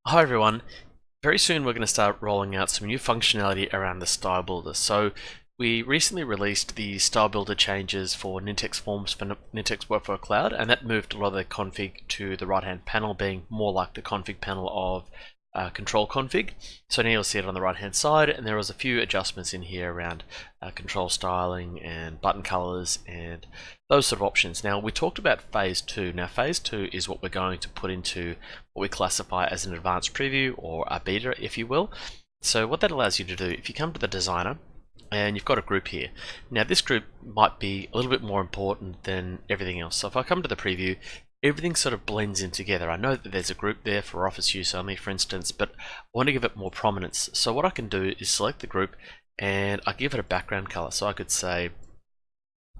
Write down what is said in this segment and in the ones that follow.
Hi everyone. Very soon we're going to start rolling out some new functionality around the style builder. So we recently released the style builder changes for Nintex Forms for Nintex Workflow Cloud, and that moved a lot of the config to the right hand panel, being more like the config panel of control config. So now you'll see it on the right hand side, and there was a few adjustments in here around control styling and button colors and those sort of options. Now we talked about phase 2. Now phase 2 is what we're going to put into what we classify as an advanced preview, or a beta if you will. So what that allows you to do, if you come to the designer and you've got a group here. Now this group might be a little bit more important than everything else. So if I come to the preview, everything sort of blends in together. I know that there's a group there for office use only, for instance, but I want to give it more prominence. So what I can do is select the group and I give it a background color. So I could say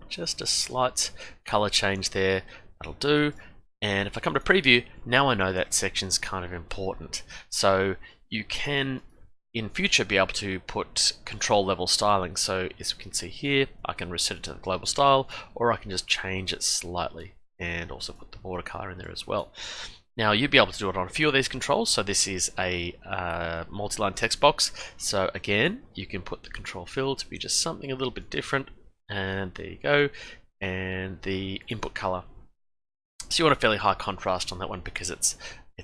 just a slight color change there, that'll do. And if I come to preview, now I know that section's kind of important. So you can in future be able to put control level styling. So as we can see here, I can reset it to the global style, or I can just change it slightly and also put the border color in there as well. Now you'd be able to do it on a few of these controls. So this is a multi-line text box. So again, you can put the control fill to be just something a little bit different, and there you go. And the input color. So you want a fairly high contrast on that one because it's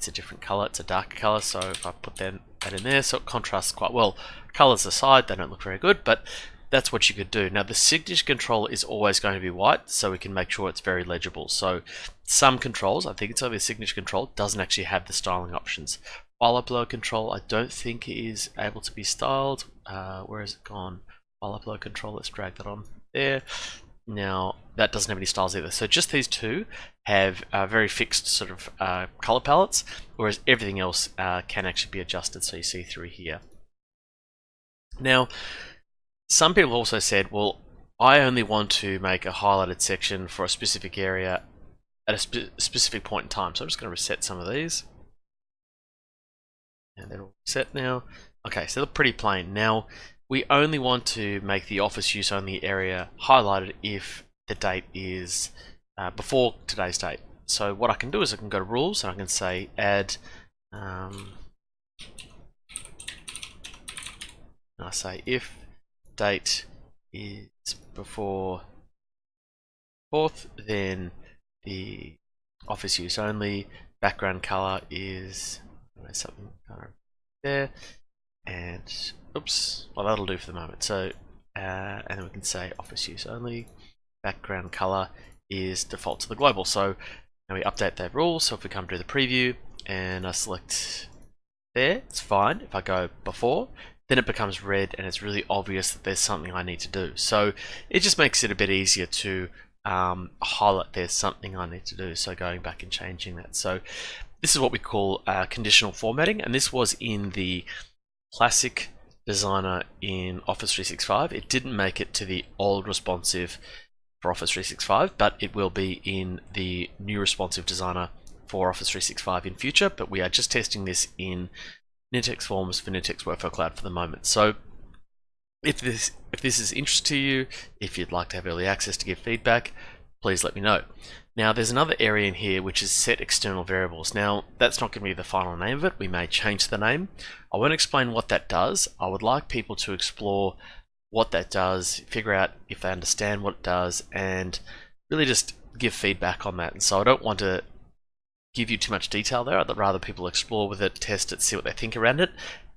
a different color, it's a darker color. So if I put that in there, so it contrasts quite well. Colors aside, they don't look very good, but that's what you could do. Now the signature control is always going to be white, so we can make sure it's very legible. So some controls, I think it's only the signature control, doesn't actually have the styling options. File upload control, I don't think is able to be styled. Where has it gone? File upload control, let's drag that on there. Now that doesn't have any styles either. So just these two have very fixed sort of color palettes, whereas everything else can actually be adjusted. So you see through here. Now, some people also said, well, I only want to make a highlighted section for a specific area at a specific point in time. So I'm just going to reset some of these. And they're all set now. Okay, so they're pretty plain. Now, we only want to make the office use only area highlighted if the date is before today's date. So what I can do is I can go to rules and I can say add, and I say if date is before 4th, then the office use only background color is something kind of there, and oops, well that'll do for the moment. So and then we can say office use only background color is default to the global. So now we update that rule. So if we come to the preview and I select there, it's fine. If I go before, then it becomes red and it's really obvious that there's something I need to do. So it just makes it a bit easier to highlight there's something I need to do. So going back and changing that. So this is what we call conditional formatting, and this was in the classic designer in Office 365. It didn't make it to the old responsive for Office 365, but it will be in the new responsive designer for Office 365 in future. But we are just testing this in Nintex Forms for Nintex Workflow Cloud for the moment. So if this is interest to you, if you'd like to have early access to give feedback, please let me know. Now there's another area in here which is set external variables. Now that's not going to be the final name of it. We may change the name. I won't explain what that does. I would like people to explore what that does, figure out if they understand what it does, and really just give feedback on that. And so I don't want to give you too much detail there. I'd rather people explore with it, test it, see what they think around it,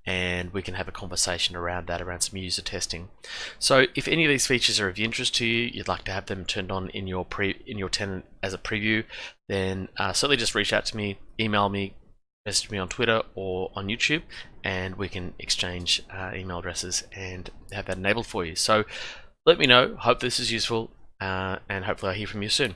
and we can have a conversation around that, around some user testing. So if any of these features are of interest to you, you'd like to have them turned on in your tenant as a preview, then certainly just reach out to me, email me, message me on Twitter or on YouTube, and we can exchange email addresses and have that enabled for you. So let me know. Hope this is useful, and hopefully I'll hear from you soon.